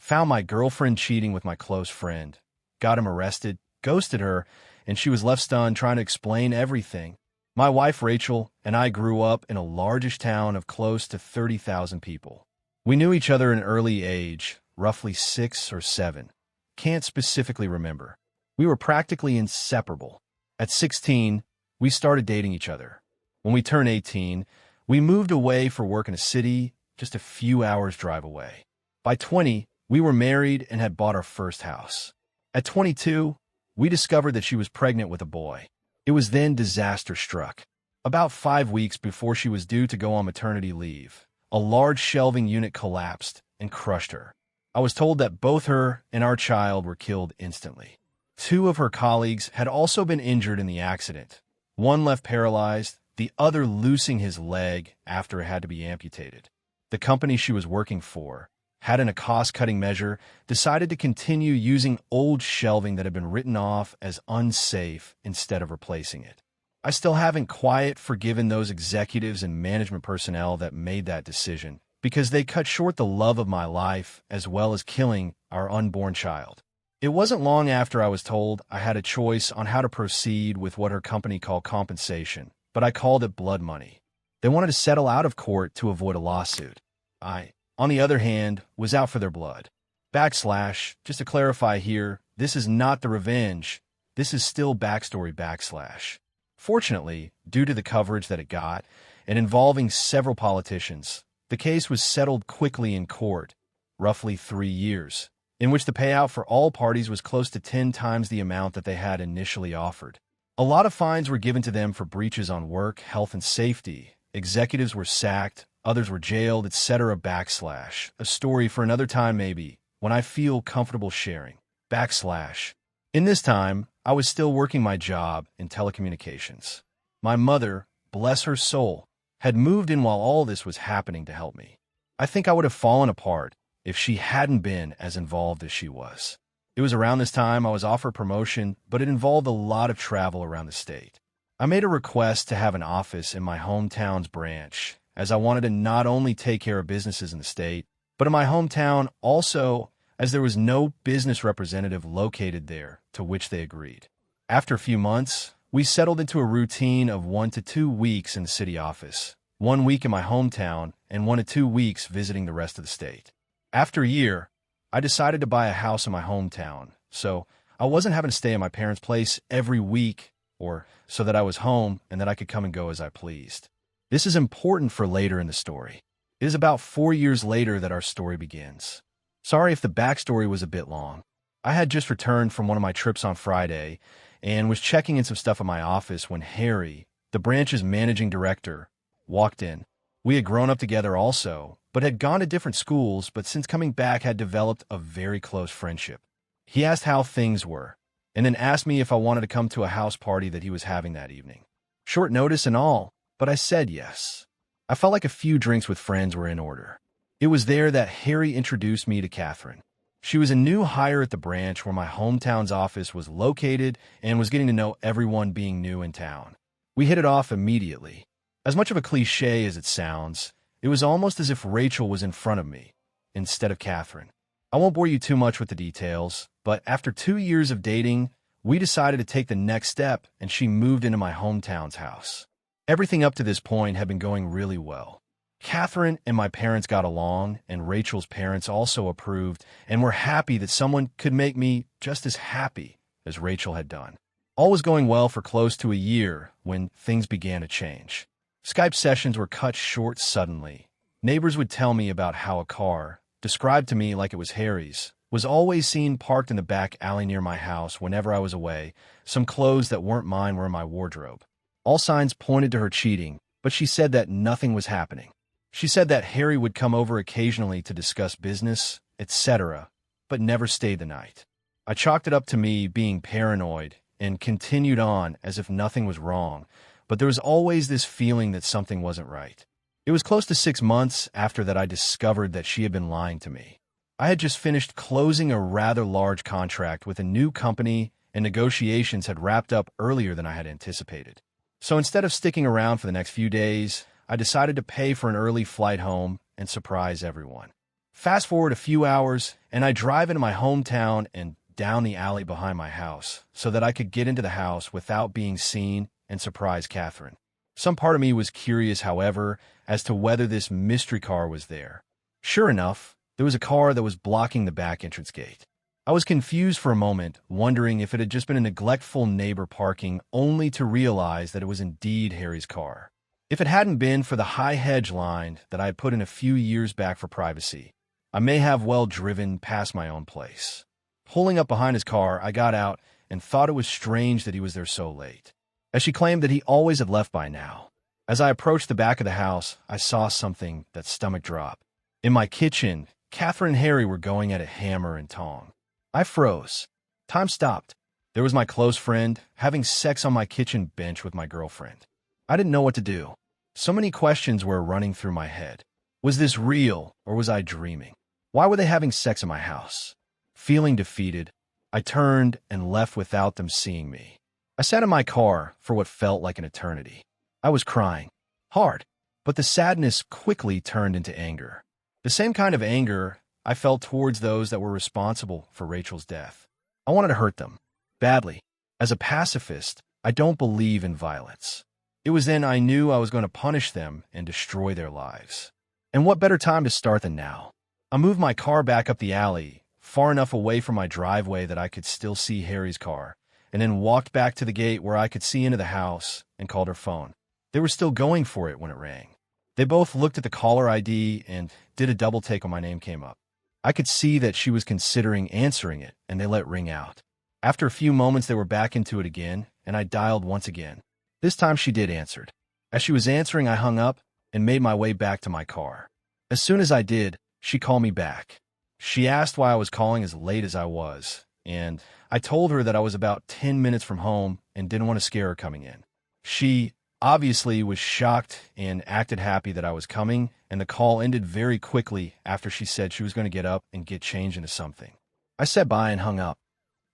found my girlfriend cheating with my close friend, got him arrested, ghosted her, and she was left stunned trying to explain everything. My wife, Rachel, and I grew up in a largish town of close to 30,000 people. We knew each other at an early age, roughly 6 or 7. Can't specifically remember. We were practically inseparable. At 16, we started dating each other. When we turned 18, we moved away for work in a city just a few hours' drive away. By 20, we were married and had bought our first house. At 22, we discovered that she was pregnant with a boy. It was then disaster struck. About 5 weeks before she was due to go on maternity leave, a large shelving unit collapsed and crushed her. I was told that both her and our child were killed instantly. 2 of her colleagues had also been injured in the accident. One left paralyzed, the other losing his leg after it had to be amputated. The company she was working for had, in a cost-cutting measure, decided to continue using old shelving that had been written off as unsafe instead of replacing it. I still haven't quite forgiven those executives and management personnel that made that decision, because they cut short the love of my life as well as killing our unborn child. It wasn't long after I was told I had a choice on how to proceed with what her company called compensation, but I called it blood money. They wanted to settle out of court to avoid a lawsuit. I, on the other hand, was out for their blood. Backslash, just to clarify here, this is not the revenge. This is still backstory backslash. Fortunately, due to the coverage that it got, and involving several politicians, the case was settled quickly in court, roughly 3 years, in which the payout for all parties was close to 10 times the amount that they had initially offered. A lot of fines were given to them for breaches on work, health, and safety. Executives were sacked, others were jailed, etc. Backslash. A story for another time maybe, when I feel comfortable sharing. Backslash. In this time, I was still working my job in telecommunications. My mother, bless her soul, had moved in while all this was happening to help me. I think I would have fallen apart if she hadn't been as involved as she was. It was around this time I was offered promotion, but it involved a lot of travel around the state. I made a request to have an office in my hometown's branch, as I wanted to not only take care of businesses in the state, but in my hometown also, as there was no business representative located there, to which they agreed. After a few months, we settled into a routine of 1 to 2 weeks in the city office, 1 week in my hometown, and 1 to 2 weeks visiting the rest of the state. After a year, I decided to buy a house in my hometown, so I wasn't having to stay at my parents' place every week, or so that I was home and that I could come and go as I pleased. This is important for later in the story. It is about 4 years later that our story begins. Sorry if the backstory was a bit long. I had just returned from one of my trips on Friday and was checking in some stuff at my office when Harry, the branch's managing director, walked in. We had grown up together also, but had gone to different schools, but since coming back had developed a very close friendship. He asked how things were, and then asked me if I wanted to come to a house party that he was having that evening. Short notice and all, but I said yes. I felt like a few drinks with friends were in order. It was there that Harry introduced me to Catherine. She was a new hire at the branch where my hometown's office was located and was getting to know everyone being new in town. We hit it off immediately. As much of a cliche as it sounds, it was almost as if Rachel was in front of me, instead of Catherine. I won't bore you too much with the details, but after 2 years of dating, we decided to take the next step and she moved into my hometown's house. Everything up to this point had been going really well. Catherine and my parents got along, and Rachel's parents also approved and were happy that someone could make me just as happy as Rachel had done. All was going well for close to a year when things began to change. Skype sessions were cut short suddenly. Neighbors would tell me about how a car, described to me like it was Harry's, was always seen parked in the back alley near my house whenever I was away. Some clothes that weren't mine were in my wardrobe. All signs pointed to her cheating, but she said that nothing was happening. She said that Harry would come over occasionally to discuss business, etc., but never stayed the night. I chalked it up to me being paranoid and continued on as if nothing was wrong, but there was always this feeling that something wasn't right. It was close to 6 months after that I discovered that she had been lying to me. I had just finished closing a rather large contract with a new company, and negotiations had wrapped up earlier than I had anticipated. So instead of sticking around for the next few days, I decided to pay for an early flight home and surprise everyone. Fast forward a few hours, and I drive into my hometown and down the alley behind my house so that I could get into the house without being seen and surprise Catherine. Some part of me was curious, however, as to whether this mystery car was there. Sure enough, there was a car that was blocking the back entrance gate. I was confused for a moment, wondering if it had just been a neglectful neighbor parking, only to realize that it was indeed Harry's car. If it hadn't been for the high hedge line that I had put in a few years back for privacy, I may have well driven past my own place. Pulling up behind his car, I got out and thought it was strange that he was there so late, as she claimed that he always had left by now. As I approached the back of the house, I saw something that stomach drop. In my kitchen, Catherine and Harry were going at it hammer and tong. I froze. Time stopped. There was my close friend having sex on my kitchen bench with my girlfriend. I didn't know what to do. So many questions were running through my head. Was this real, or was I dreaming? Why were they having sex in my house? Feeling defeated, I turned and left without them seeing me. I sat in my car for what felt like an eternity. I was crying. Hard. But the sadness quickly turned into anger. The same kind of anger I felt towards those that were responsible for Rachel's death. I wanted to hurt them. Badly. As a pacifist, I don't believe in violence. It was then I knew I was going to punish them and destroy their lives. And what better time to start than now? I moved my car back up the alley, far enough away from my driveway that I could still see Harry's car, and then walked back to the gate where I could see into the house and called her phone. They were still going for it when it rang. They both looked at the caller ID and did a double take when my name came up. I could see that she was considering answering it, and they let it ring out. After a few moments, they were back into it again, and I dialed once again. This time she did answer. As she was answering, I hung up and made my way back to my car. As soon as I did, she called me back. She asked why I was calling as late as I was, and I told her that I was about 10 minutes from home and didn't want to scare her coming in. She obviously was shocked and acted happy that I was coming, and the call ended very quickly after she said she was going to get up and get changed into something. I said bye and hung up.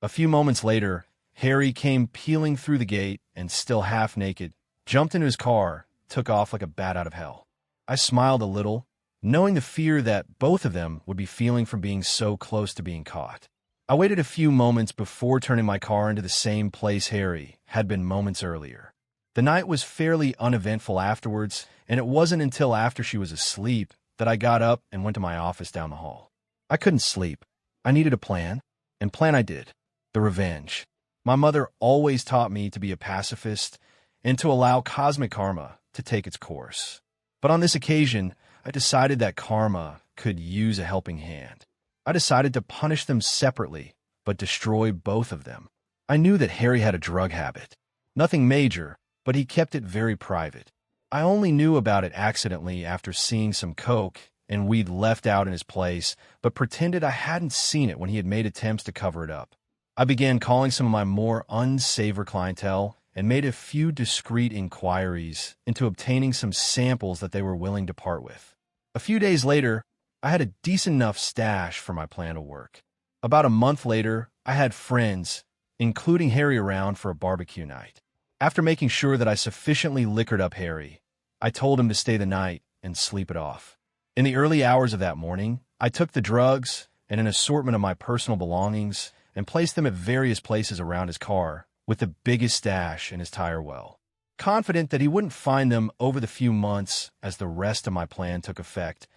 A few moments later, Harry came peeling through the gate and, still half naked, jumped into his car, took off like a bat out of hell. I smiled a little, knowing the fear that both of them would be feeling from being so close to being caught. I waited a few moments before turning my car into the same place Harry had been moments earlier. The night was fairly uneventful afterwards, and it wasn't until after she was asleep that I got up and went to my office down the hall. I couldn't sleep. I needed a plan, and plan I did. The revenge. My mother always taught me to be a pacifist and to allow cosmic karma to take its course. But on this occasion, I decided that karma could use a helping hand. I decided to punish them separately, but destroy both of them. I knew that Harry had a drug habit. Nothing major, but he kept it very private. I only knew about it accidentally after seeing some coke and weed left out in his place, but pretended I hadn't seen it when he had made attempts to cover it up. I began calling some of my more unsavory clientele and made a few discreet inquiries into obtaining some samples that they were willing to part with. A few days later, I had a decent enough stash for my plan to work. About a month later, I had friends, including Harry, around for a barbecue night. After making sure that I sufficiently liquored up Harry, I told him to stay the night and sleep it off. In the early hours of that morning, I took the drugs and an assortment of my personal belongings and placed them at various places around his car, with the biggest stash in his tire well. Confident that he wouldn't find them over the few months as the rest of my plan took effect,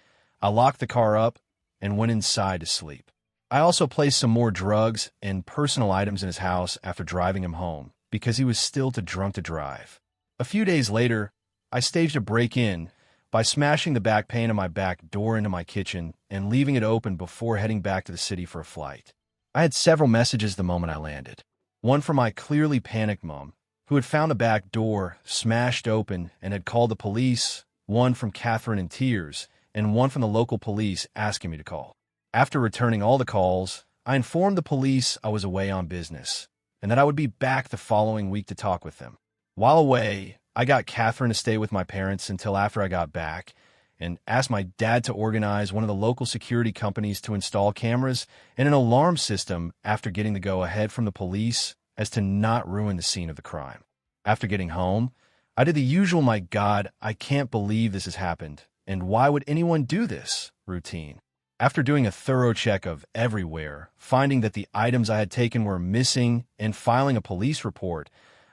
I locked the car up and went inside to sleep. I also placed some more drugs and personal items in his house after driving him home, because he was still too drunk to drive. A few days later, I staged a break-in by smashing the back pane of my back door into my kitchen and leaving it open before heading back to the city for a flight. I had several messages the moment I landed. One from my clearly panicked mom, who had found the back door smashed open and had called the police, one from Catherine in tears, and one from the local police asking me to call. After returning all the calls, I informed the police I was away on business, and that I would be back the following week to talk with them. While away, I got Catherine to stay with my parents until after I got back, and asked my dad to organize one of the local security companies to install cameras and an alarm system after getting the go-ahead from the police as to not ruin the scene of the crime. After getting home, I did the usual "my God, I can't believe this has happened, and why would anyone do this" routine. After doing a thorough check of everywhere, finding that the items I had taken were missing, and filing a police report,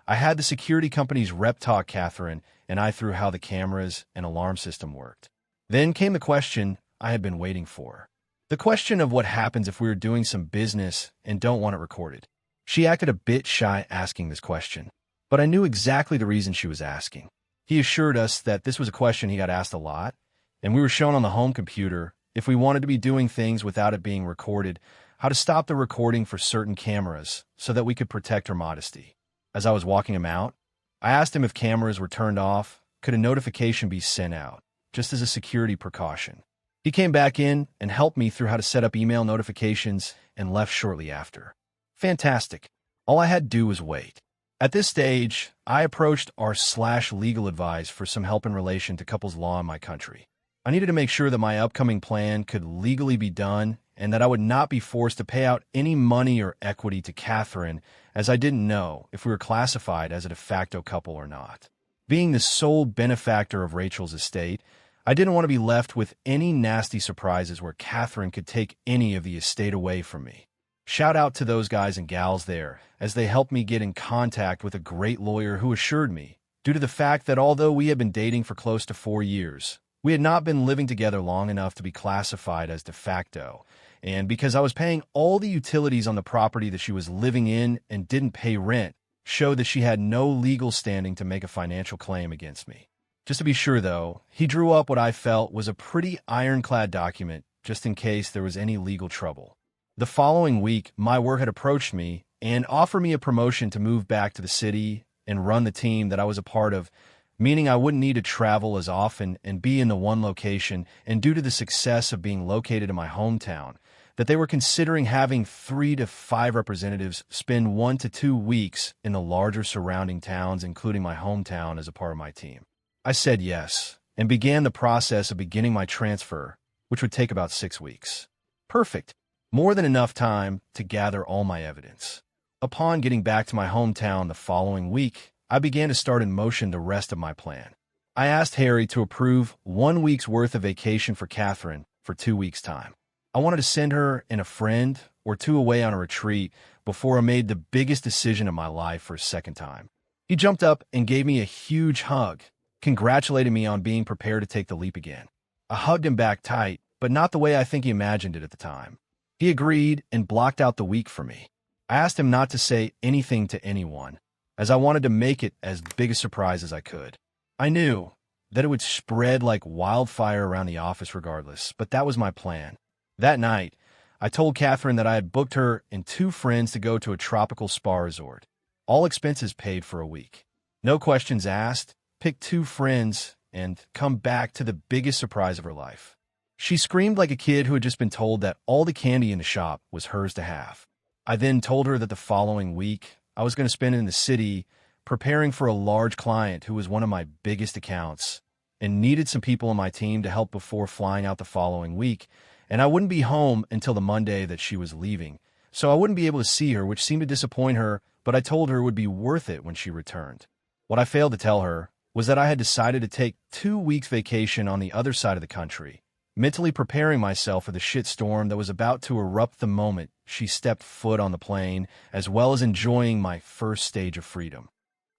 I had the security company's rep talk Catherine and I through how the cameras and alarm system worked. Then came the question I had been waiting for. The question of what happens if we were doing some business and don't want it recorded. She acted a bit shy asking this question, but I knew exactly the reason she was asking. He assured us that this was a question he got asked a lot, and we were shown on the home computer, if we wanted to be doing things without it being recorded, how to stop the recording for certain cameras so that we could protect her modesty. As I was walking him out, I asked him if cameras were turned off, could a notification be sent out, just as a security precaution. He came back in and helped me through how to set up email notifications and left shortly after. Fantastic. All I had to do was wait. At this stage, I approached our/legal advice for some help in relation to couples law in my country. I needed to make sure that my upcoming plan could legally be done and that I would not be forced to pay out any money or equity to Catherine, as I didn't know if we were classified as a de facto couple or not. Being the sole benefactor of Rachel's estate, I didn't want to be left with any nasty surprises where Catherine could take any of the estate away from me. Shout out to those guys and gals there, as they helped me get in contact with a great lawyer who assured me, due to the fact that although we had been dating for close to 4 years, we had not been living together long enough to be classified as de facto, and because I was paying all the utilities on the property that she was living in and didn't pay rent, showed that she had no legal standing to make a financial claim against me. Just to be sure, though, he drew up what I felt was a pretty ironclad document just in case there was any legal trouble. The following week, my work had approached me and offered me a promotion to move back to the city and run the team that I was a part of, meaning I wouldn't need to travel as often and be in the one location, and due to the success of being located in my hometown, that they were considering having 3 to 5 representatives spend 1 to 2 weeks in the larger surrounding towns, including my hometown, as a part of my team. I said yes, and began the process of beginning my transfer, which would take about 6 weeks. Perfect. More than enough time to gather all my evidence. Upon getting back to my hometown the following week, I began to start in motion the rest of my plan. I asked Harry to approve 1 week's worth of vacation for Catherine for 2 weeks' time. I wanted to send her and a friend or two away on a retreat before I made the biggest decision of my life for a second time. He jumped up and gave me a huge hug, congratulating me on being prepared to take the leap again. I hugged him back tight, but not the way I think he imagined it at the time. He agreed and blocked out the week for me. I asked him not to say anything to anyone, as I wanted to make it as big a surprise as I could. I knew that it would spread like wildfire around the office regardless, but that was my plan. That night, I told Catherine that I had booked her and 2 friends to go to a tropical spa resort. All expenses paid for a week. No questions asked, pick 2 friends, and come back to the biggest surprise of her life. She screamed like a kid who had just been told that all the candy in the shop was hers to have. I then told her that the following week, I was going to spend it in the city preparing for a large client who was one of my biggest accounts and needed some people on my team to help before flying out the following week, and I wouldn't be home until the Monday that she was leaving, so I wouldn't be able to see her, which seemed to disappoint her, but I told her it would be worth it when she returned. What I failed to tell her was that I had decided to take 2 weeks vacation on the other side of the country, mentally preparing myself for the shitstorm that was about to erupt the moment she stepped foot on the plane, as well as enjoying my first stage of freedom.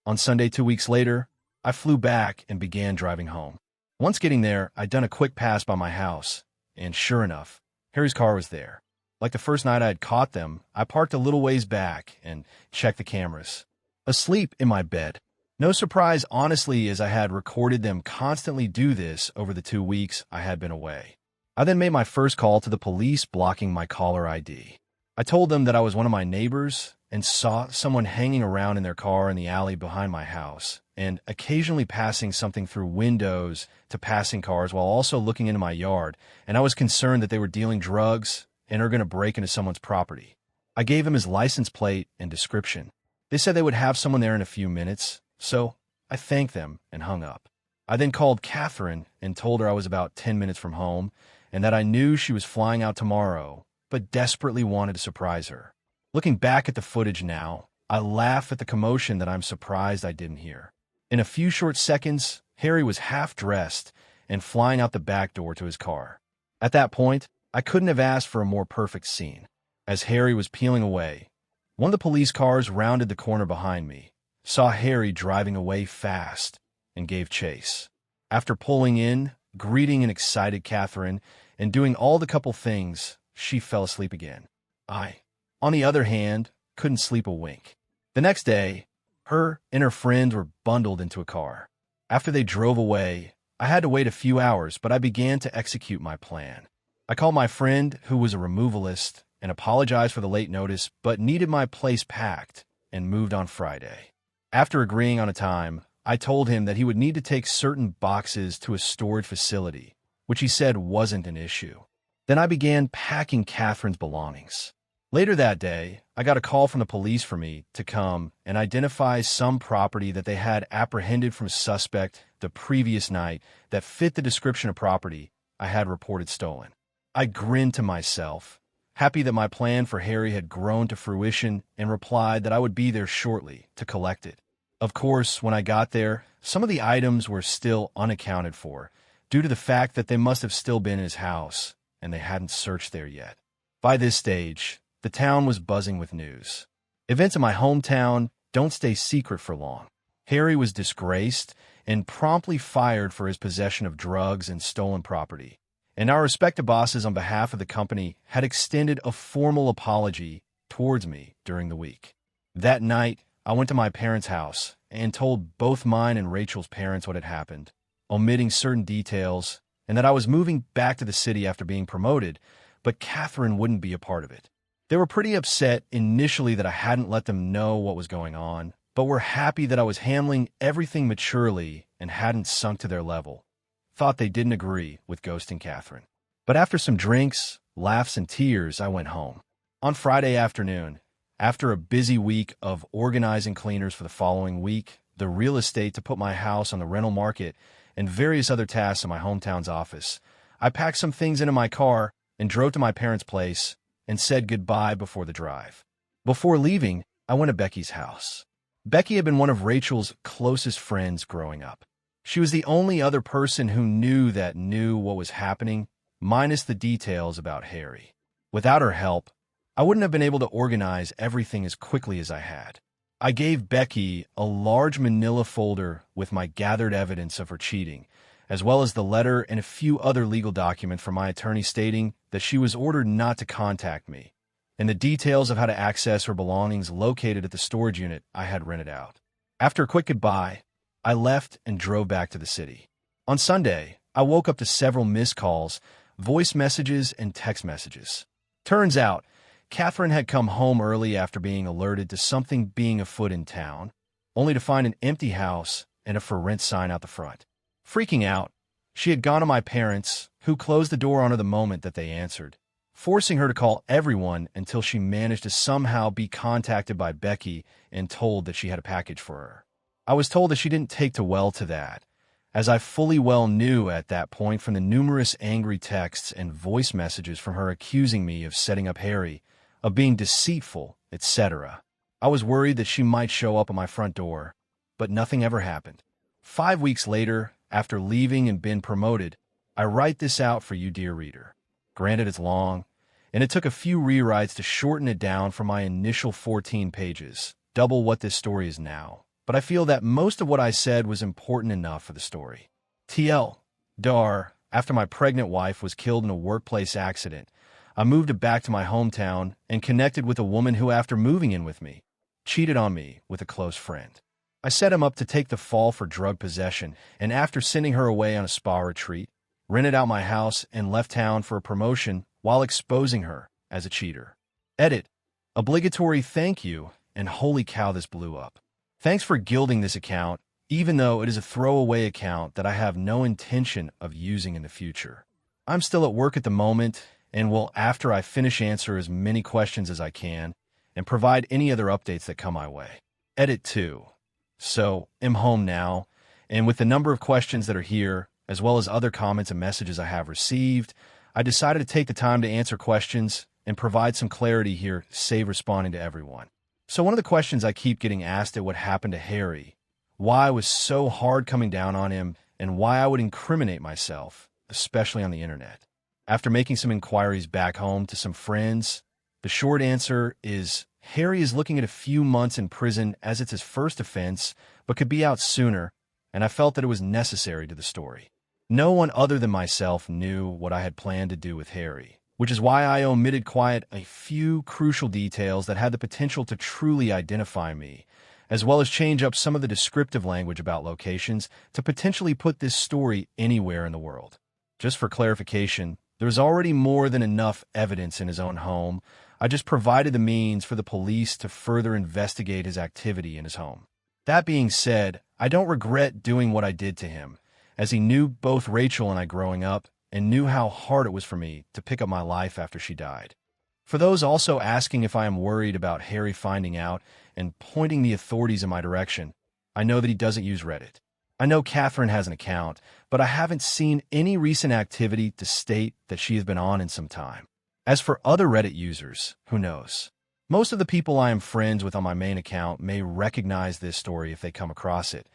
On Sunday 2 weeks later, I flew back and began driving home. Once getting there, I'd done a quick pass by my house, and sure enough, Harry's car was there. Like the first night I had caught them, I parked a little ways back and checked the cameras. Asleep in my bed. No surprise, honestly, as I had recorded them constantly do this over the 2 weeks I had been away. I then made my first call to the police, blocking my caller ID. I told them that I was one of my neighbors and saw someone hanging around in their car in the alley behind my house, and occasionally passing something through windows to passing cars while also looking into my yard, and I was concerned that they were dealing drugs and are going to break into someone's property. I gave him his license plate and description. They said they would have someone there in a few minutes, so I thanked them and hung up. I then called Catherine and told her I was about 10 minutes from home and that I knew she was flying out tomorrow, but desperately wanted to surprise her. Looking back at the footage now, I laugh at the commotion that I'm surprised I didn't hear. In a few short seconds, Harry was half dressed and flying out the back door to his car. At that point, I couldn't have asked for a more perfect scene. As Harry was peeling away, one of the police cars rounded the corner behind me, saw Harry driving away fast, and gave chase. After pulling in, greeting an excited Catherine, and doing all the couple things, she fell asleep again. I, on the other hand, couldn't sleep a wink. The next day, her and her friend were bundled into a car. After they drove away, I had to wait a few hours, but I began to execute my plan. I called my friend, who was a removalist, and apologized for the late notice, but needed my place packed, and moved on Friday. After agreeing on a time, I told him that he would need to take certain boxes to a storage facility, which he said wasn't an issue. Then I began packing Catherine's belongings. Later that day, I got a call from the police for me to come and identify some property that they had apprehended from a suspect the previous night that fit the description of property I had reported stolen. I grinned to myself, happy that my plan for Harry had grown to fruition, and replied that I would be there shortly to collect it. Of course, when I got there, some of the items were still unaccounted for, due to the fact that they must have still been in his house, and they hadn't searched there yet. By this stage, the town was buzzing with news. Events in my hometown don't stay secret for long. Harry was disgraced and promptly fired for his possession of drugs and stolen property, and our respective bosses on behalf of the company had extended a formal apology towards me during the week. That night, I went to my parents' house and told both mine and Rachel's parents what had happened, omitting certain details, and that I was moving back to the city after being promoted, but Catherine wouldn't be a part of it. They were pretty upset initially that I hadn't let them know what was going on, but were happy that I was handling everything maturely and hadn't sunk to their level. Thought they didn't agree with ghosting Catherine. But after some drinks, laughs, and tears, I went home. On Friday afternoon, after a busy week of organizing cleaners for the following week, the real estate to put my house on the rental market, and various other tasks in my hometown's office, I packed some things into my car and drove to my parents' place and said goodbye before the drive. Before leaving, I went to Becky's house. Becky had been one of Rachel's closest friends growing up. She was the only other person who knew what was happening, minus the details about Harry. Without her help, I wouldn't have been able to organize everything as quickly as I had. I gave Becky a large manila folder with my gathered evidence of her cheating, as well as the letter and a few other legal documents from my attorney stating that she was ordered not to contact me, and the details of how to access her belongings located at the storage unit I had rented out. After a quick goodbye, I left and drove back to the city. On Sunday, I woke up to several missed calls, voice messages, and text messages. Turns out, Catherine had come home early after being alerted to something being afoot in town, only to find an empty house and a for rent sign out the front. Freaking out, she had gone to my parents, who closed the door on her the moment that they answered, forcing her to call everyone until she managed to somehow be contacted by Becky and told that she had a package for her. I was told that she didn't take too well to that, as I fully well knew at that point from the numerous angry texts and voice messages from her accusing me of setting up Harry, of being deceitful, etc. I was worried that she might show up at my front door, but nothing ever happened. 5 weeks later, after leaving and been promoted, I write this out for you, dear reader. Granted, it's long, and it took a few rewrites to shorten it down from my initial 14 pages, double what this story is now. But I feel that most of what I said was important enough for the story. TL. Dar, after my pregnant wife was killed in a workplace accident, I moved back to my hometown and connected with a woman who, after moving in with me, cheated on me with a close friend. I set him up to take the fall for drug possession, and after sending her away on a spa retreat, rented out my house and left town for a promotion while exposing her as a cheater. Edit. Obligatory thank you, and holy cow, this blew up. Thanks for gilding this account, even though it is a throwaway account that I have no intention of using in the future. I'm still at work at the moment, and will, after I finish, answer as many questions as I can, and provide any other updates that come my way. Edit 2. So, I'm home now, and with the number of questions that are here, as well as other comments and messages I have received, I decided to take the time to answer questions and provide some clarity here, save responding to everyone. So one of the questions I keep getting asked at what happened to Harry, why I was so hard coming down on him, and why I would incriminate myself, especially on the internet. After making some inquiries back home to some friends, the short answer is Harry is looking at a few months in prison as it's his first offense, but could be out sooner, and I felt that it was necessary to the story. No one other than myself knew what I had planned to do with Harry, which is why I omitted quite a few crucial details that had the potential to truly identify me, as well as change up some of the descriptive language about locations to potentially put this story anywhere in the world. Just for clarification, there was already more than enough evidence in his own home. I just provided the means for the police to further investigate his activity in his home. That being said, I don't regret doing what I did to him, as he knew both Rachel and I growing up and knew how hard it was for me to pick up my life after she died. For those also asking if I am worried about Harry finding out and pointing the authorities in my direction, I know that he doesn't use Reddit. I know Catherine has an account, but I haven't seen any recent activity to state that she has been on in some time. As for other Reddit users, who knows? Most of the people I am friends with on my main account may recognize this story if they come across it,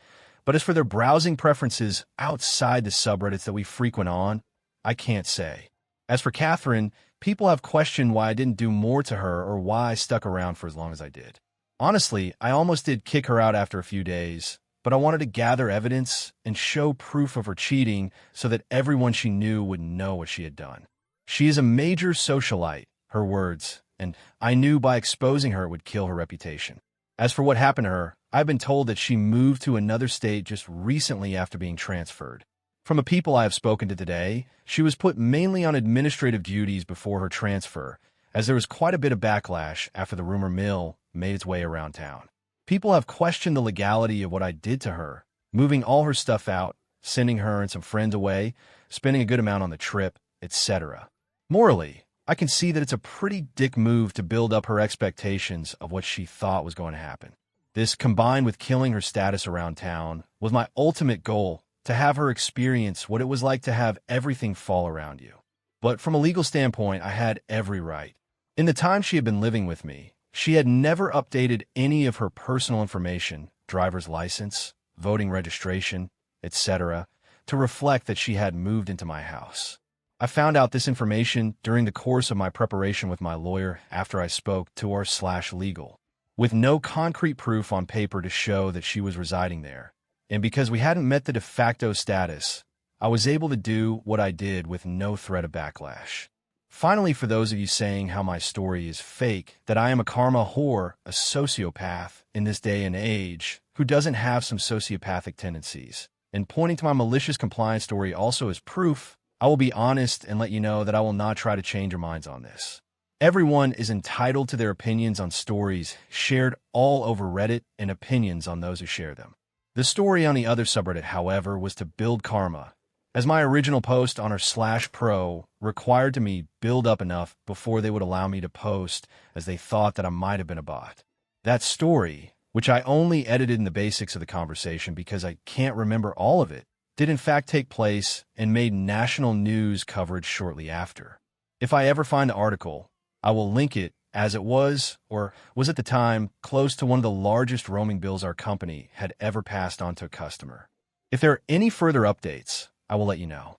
but as for their browsing preferences outside the subreddits that we frequent on, I can't say. As for Catherine, people have questioned why I didn't do more to her or why I stuck around for as long as I did. Honestly, I almost did kick her out after a few days, but I wanted to gather evidence and show proof of her cheating so that everyone she knew would know what she had done. She is a major socialite, her words, and I knew by exposing her it would kill her reputation. As for what happened to her, I've been told that she moved to another state just recently after being transferred. From the people I have spoken to today, she was put mainly on administrative duties before her transfer, as there was quite a bit of backlash after the rumor mill made its way around town. People have questioned the legality of what I did to her, moving all her stuff out, sending her and some friends away, spending a good amount on the trip, etc. Morally, I can see that it's a pretty dick move to build up her expectations of what she thought was going to happen. This, combined with killing her status around town, was my ultimate goal, to have her experience what it was like to have everything fall around you. But from a legal standpoint, I had every right. In the time she had been living with me, she had never updated any of her personal information, driver's license, voting registration, etc., to reflect that she had moved into my house. I found out this information during the course of my preparation with my lawyer after I spoke to our/legal, with no concrete proof on paper to show that she was residing there. And because we hadn't met the de facto status, I was able to do what I did with no threat of backlash. Finally, for those of you saying how my story is fake, that I am a karma whore, a sociopath in this day and age who doesn't have some sociopathic tendencies, and pointing to my malicious compliance story also as proof, I will be honest and let you know that I will not try to change your minds on this. Everyone is entitled to their opinions on stories shared all over Reddit and opinions on those who share them. The story on the other subreddit, however, was to build karma, as my original post on our/pro required to me build up enough before they would allow me to post, as they thought that I might have been a bot. That story, which I only edited in the basics of the conversation because I can't remember all of it, did in fact take place and made national news coverage shortly after. If I ever find the article, I will link it, as it was, or was at the time, close to one of the largest roaming bills our company had ever passed on to a customer. If there are any further updates, I will let you know.